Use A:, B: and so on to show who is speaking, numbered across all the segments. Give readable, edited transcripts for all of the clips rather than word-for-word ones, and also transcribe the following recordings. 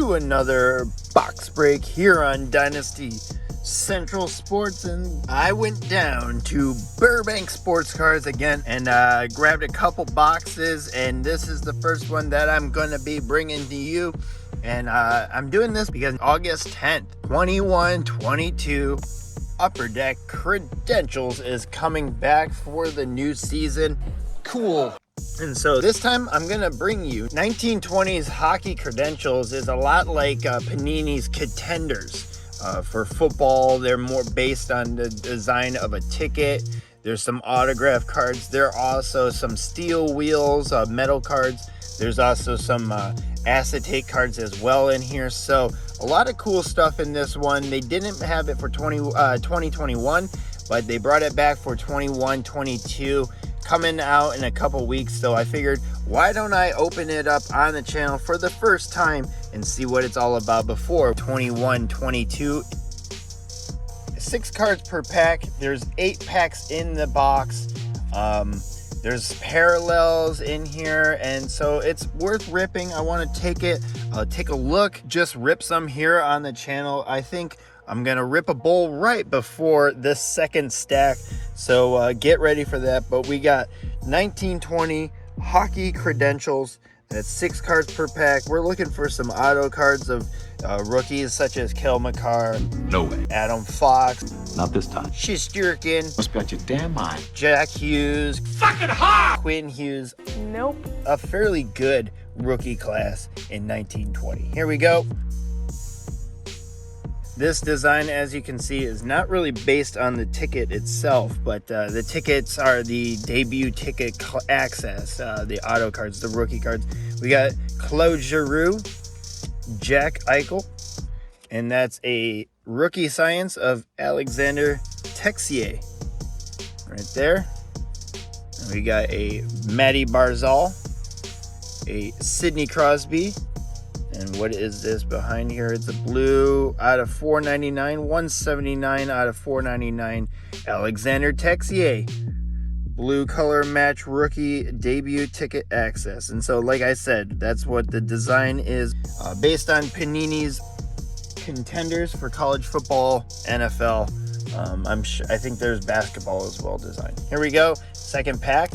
A: to another box break here on Dynasty Central Sports, and I went down to Burbank Sports Cards again and grabbed a couple boxes, and this is the first one that I'm gonna be bringing to you. And I'm doing this because August 10th, 21-22 Upper Deck Credentials is coming back for the new season. Cool. And so this time I'm gonna bring you 1920s hockey credentials. Is a lot like Panini's Contenders. For football, they're more based on the design of a ticket. There's some autograph cards. There are also some steel wheels, metal cards. There's also some acetate cards as well in here. So a lot of cool stuff in this one. They didn't have it for 2021, but they brought it back for 21-22. Coming out in a couple weeks, so I figured, why don't I open it up on the channel for the first time and see what it's all about before 21-22. 6 cards per pack. There's 8 packs in the box. There's parallels in here, and so it's worth ripping. I want to take a look, just rip some here on the channel. I think I'm gonna rip a bowl right before this second stack, so get ready for that. But we got 1920 hockey credentials. That's 6 cards per pack. We're looking for some auto cards of rookies such as Kel McCarr.
B: No way.
A: Adam Fox.
B: Not this time.
A: Shesterkin.
B: Must be out your damn mind.
A: Jack Hughes.
B: Fucking hot!
A: Quinn Hughes.
C: Nope.
A: A fairly good rookie class in 1920. Here we go. This design, as you can see, is not really based on the ticket itself, but the tickets are the debut ticket access, the auto cards, the rookie cards. We got Claude Giroux, Jack Eichel, and that's a rookie science of Alexander Texier right there. And we got a Matty Barzal, a Sidney Crosby. And what is this behind here? It's a blue out of 499, 179 out of 499. Alexander Texier, blue color match rookie debut ticket access. And so, like I said, that's what the design is, based on Panini's Contenders for college football, NFL. I think there's basketball as well designed. Here we go. Second pack.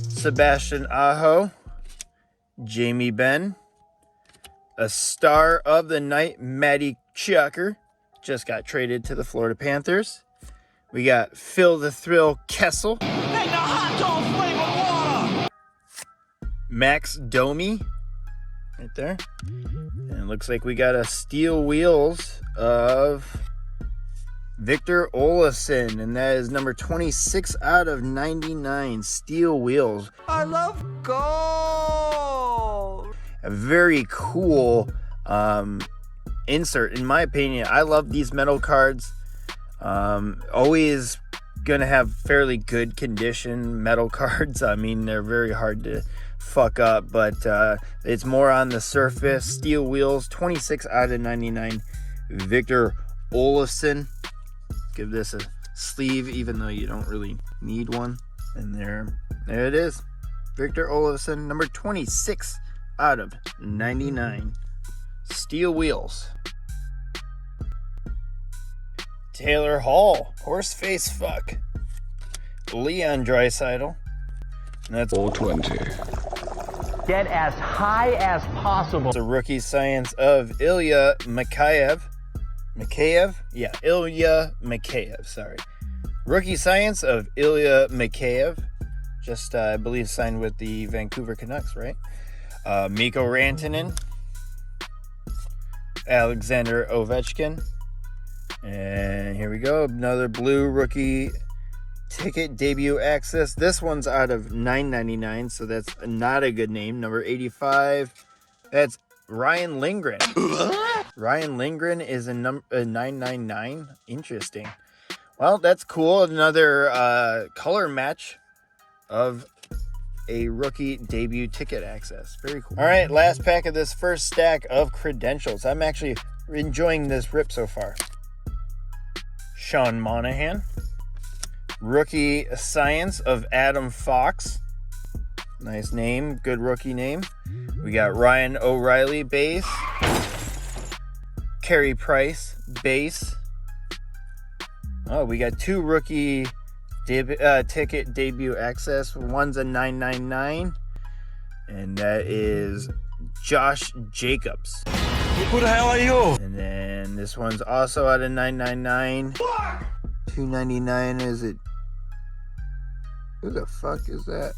A: Sebastian Aho. Jamie Benn, a star of the night, Matty Chucker, just got traded to the Florida Panthers. We got Phil the Thrill Kessel, Max Domi, right there, and it looks like we got a steel wheels of Victor Olofsson, and that is number 26 out of 99, steel wheels.
C: I love gold.
A: A very cool insert, in my opinion. I love these metal cards. Always gonna have fairly good condition metal cards. I mean, they're very hard to fuck up, but it's more on the surface. Steel wheels, 26 out of 99. Victor Olofsson. Give this a sleeve, even though you don't really need one. And there it is. Victor Olofsson, number 26 out of 99. Steel wheels. Taylor Hall, horseface fuck. Leon Draisaitl. And that's
D: 420. Get as high as possible.
A: It's a rookie science of Ilya Mikheyev. Yeah, Ilya Mikheyev, sorry. Rookie science of Ilya Mikheyev. Just, I believe, signed with the Vancouver Canucks, right? Mikko Rantanen. Alexander Ovechkin. And here we go. Another blue rookie ticket debut access. This one's out of $9.99, so that's not a good name. Number 85. That's Ryan Lindgren. Ryan Lindgren is a $9.99. Interesting. Well, that's cool. Another color match of a rookie debut ticket access. Very cool. All right, last pack of this first stack of credentials. I'm actually enjoying this rip so far. Sean Monahan. Rookie science of Adam Fox. Nice name, good rookie name. We got Ryan O'Reilly, base. Carey Price, base. Oh, we got 2 rookie ticket debut access. One's a 999, and that is Josh Jacobs.
B: Who the hell are you?
A: And then this one's also out of 999. 299, is it? Who the fuck is that?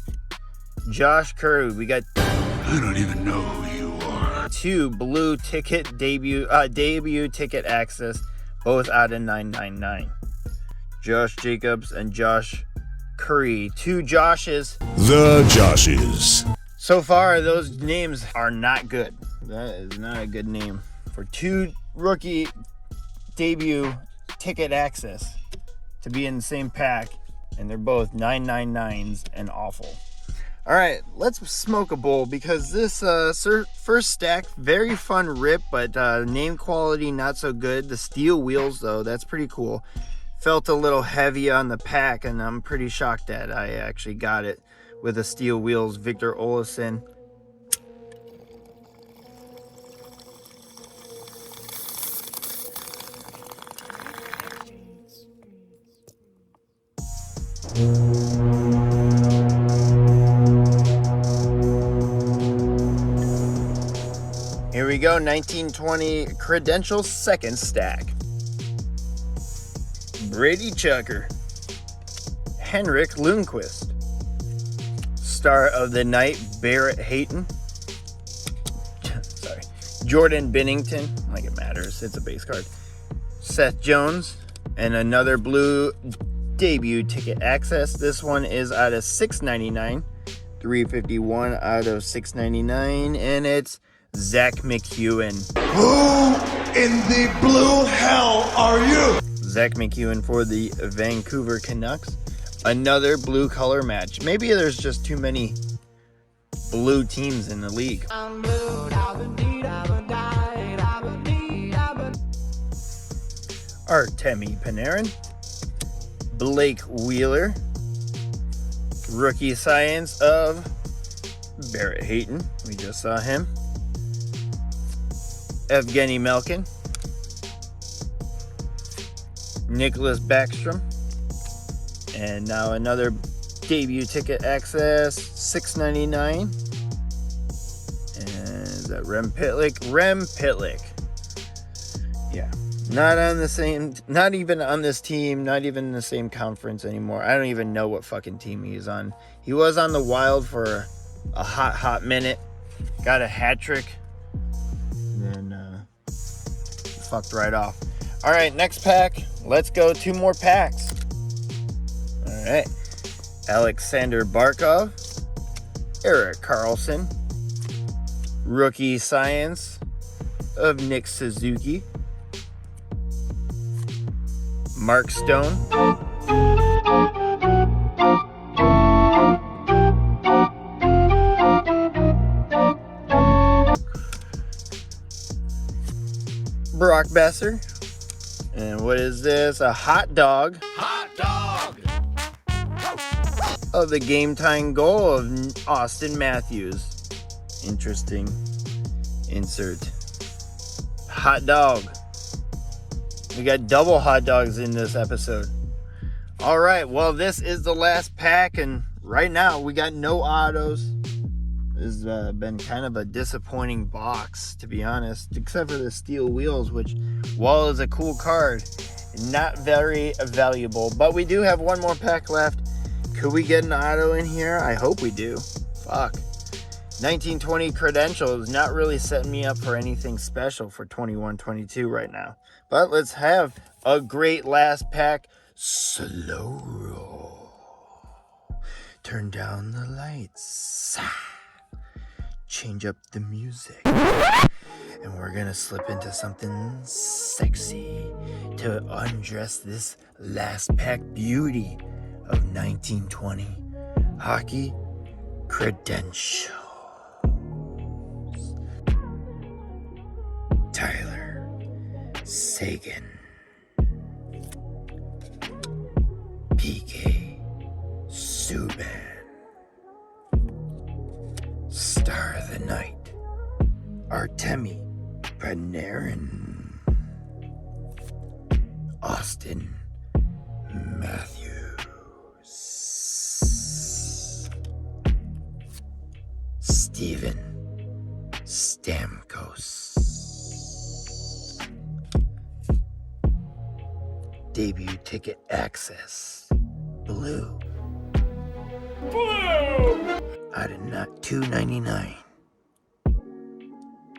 A: Josh Curry. We got...
B: I don't even know who you are.
A: 2 blue ticket debut ticket access, both out of 999. Josh Jacobs and Josh Curry. 2 Joshes.
C: The Joshes.
A: So far, those names are not good. That is not a good name for 2 rookie debut ticket access to be in the same pack, and they're both 999s and awful. All right, let's smoke a bowl, because this first stack, very fun rip, but name quality not so good. The steel wheels, though, that's pretty cool. Felt a little heavy on the pack, and I'm pretty shocked that I actually got it with the steel wheels. Victor Olofsson. Here we go, 1920 Credential second stack. Brady Chucker. Henrik Lundqvist. Star of the Night, Barrett Hayton. Sorry. Jordan Binnington, like it matters, it's a base card. Seth Jones, and another blue debut ticket access. This one is out of 699. 351 out of 699, and it's Zach McEwen.
C: Who in the blue hell are you?
A: Zach McEwen for the Vancouver Canucks. Another blue color match. Maybe there's just too many blue teams in the league. Artemi Panarin. Blake Wheeler. Rookie science of Barrett Hayton. We just saw him. Evgeny Malkin. Nicholas Backstrom. And now another debut ticket access, $6.99. And is that Rem Pitlick? Rem Pitlick. Yeah. Not on the same, not even on this team, not even in the same conference anymore. I don't even know what fucking team he's on. He was on the Wild for a hot minute. Got a hat trick. And then fucked right off. All right, next pack. Let's go 2 more packs. All right. Alexander Barkov. Erik Karlsson. Rookie science of Nick Suzuki. Mark Stone. Brock Besser. And what is this? A hot dog.
B: Hot dog!
A: Of the game-tying goal of Austin Matthews. Interesting insert. Hot dog. We got double hot dogs in this episode. All right, well, this is the last pack, and right now we got no autos. This has been kind of a disappointing box, to be honest, except for the steel wheels, which, while is a cool card, not very valuable. But we do have one more pack left. Could we get an auto in here? I hope we do. Fuck. 1920 Credentials, not really setting me up for anything special for 21-22 right now. But let's have a great last pack. Slow roll. Turn down the lights. Change up the music. And we're gonna slip into something sexy to undress this last pack beauty of 1920 Hockey Credentials. Tyler Seguin. PK Subban. Star of the Night, Artemi Panarin, Austin Matthews, Steven Stamkos, debut ticket access, blue. Out of not $2.99.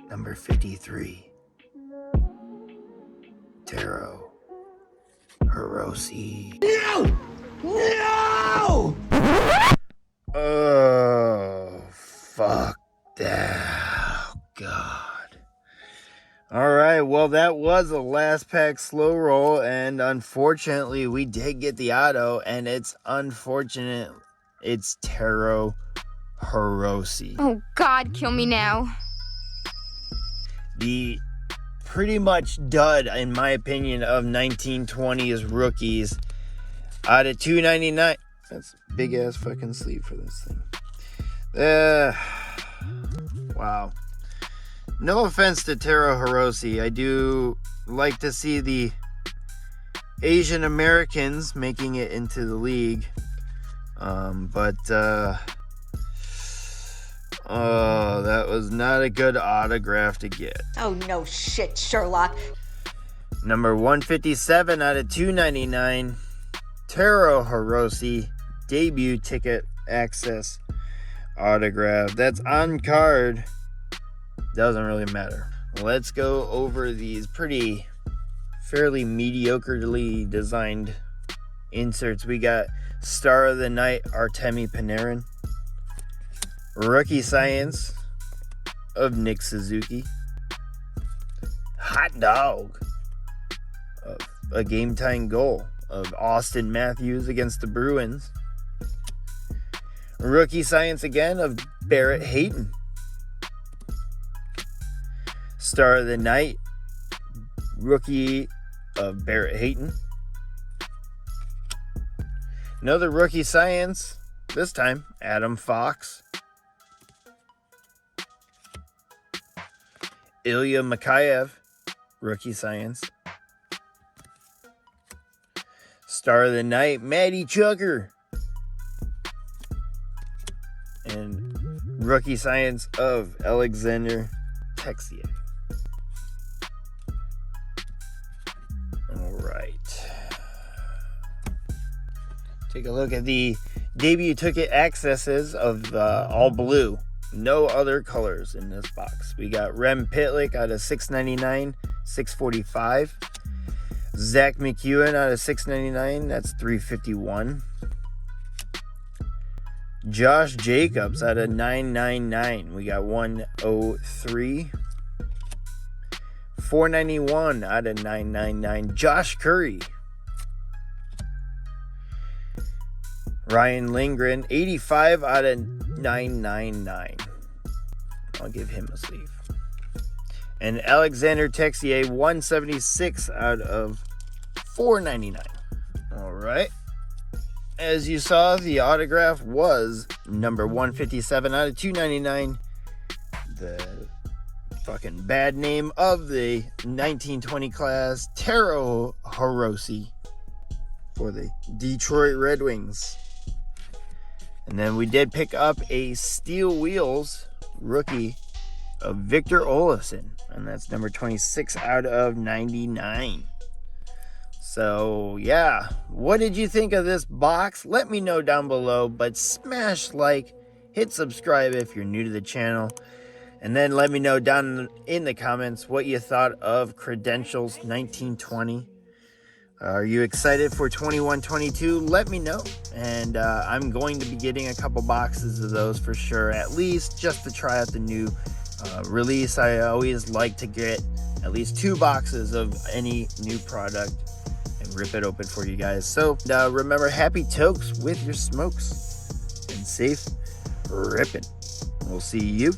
A: Number 53. Taro Hirose.
C: No! No!
A: Oh, fuck that. Oh, God. Alright, well, that was a last pack slow roll, and unfortunately, we did get the auto, and it's unfortunate. It's Taro Hirose.
E: Oh, God, kill me now.
A: The pretty much dud, in my opinion, of 1920s rookies. Out of $2.99. That's a big ass fucking sleeve for this thing. Wow. No offense to Taro Hirose. I do like to see the Asian Americans making it into the league. Oh, that was not a good autograph to get.
F: Oh, no shit, Sherlock.
A: Number 157 out of $2.99. Taro Hirose, debut ticket access autograph. That's on card. Doesn't really matter. Let's go over these fairly mediocrely designed inserts. We got Star of the Night, Artemi Panarin. Rookie Science of Nick Suzuki. Hot Dog of a game-tying goal of Austin Matthews against the Bruins. Rookie Science again of Barrett Hayton. Star of the Night, rookie of Barrett Hayton. Another Rookie Science, this time Adam Fox. Ilya Mikheyev, Rookie Science. Star of the Night, Matty Chucker. And Rookie Science of Alexander Texier. All right. Take a look at the debut ticket accesses of all blue. No other colors in this box. We got Rem Pitlick out of $6.99, $6.45. Zach McEwen out of $6.99, that's $3.51. Josh Jacobs out of $9.99, we got $1.03. $4.91 out of $9.99. Josh Curry. Ryan Lindgren, 85 out of $9.99. I'll give him a sleeve. And Alexander Texier, 176 out of $4.99. All right. As you saw, the autograph was number 157 out of $2.99. The fucking bad name of the 1920 class, Taro Hirose, for the Detroit Red Wings. And then we did pick up a Steel Wheels rookie of Victor Olofsson, and that's number 26 out of 99. So yeah, what did you think of this box? Let me know down below, but smash like, hit subscribe if you're new to the channel, and then let me know down in the comments what you thought of Credentials 1920. Are you excited for 21-22? Let me know, and I'm going to be getting a couple boxes of those for sure, at least just to try out the new release. I always like to get at least 2 boxes of any new product and rip it open for you guys. So remember, happy tokes with your smokes and safe ripping. We'll see you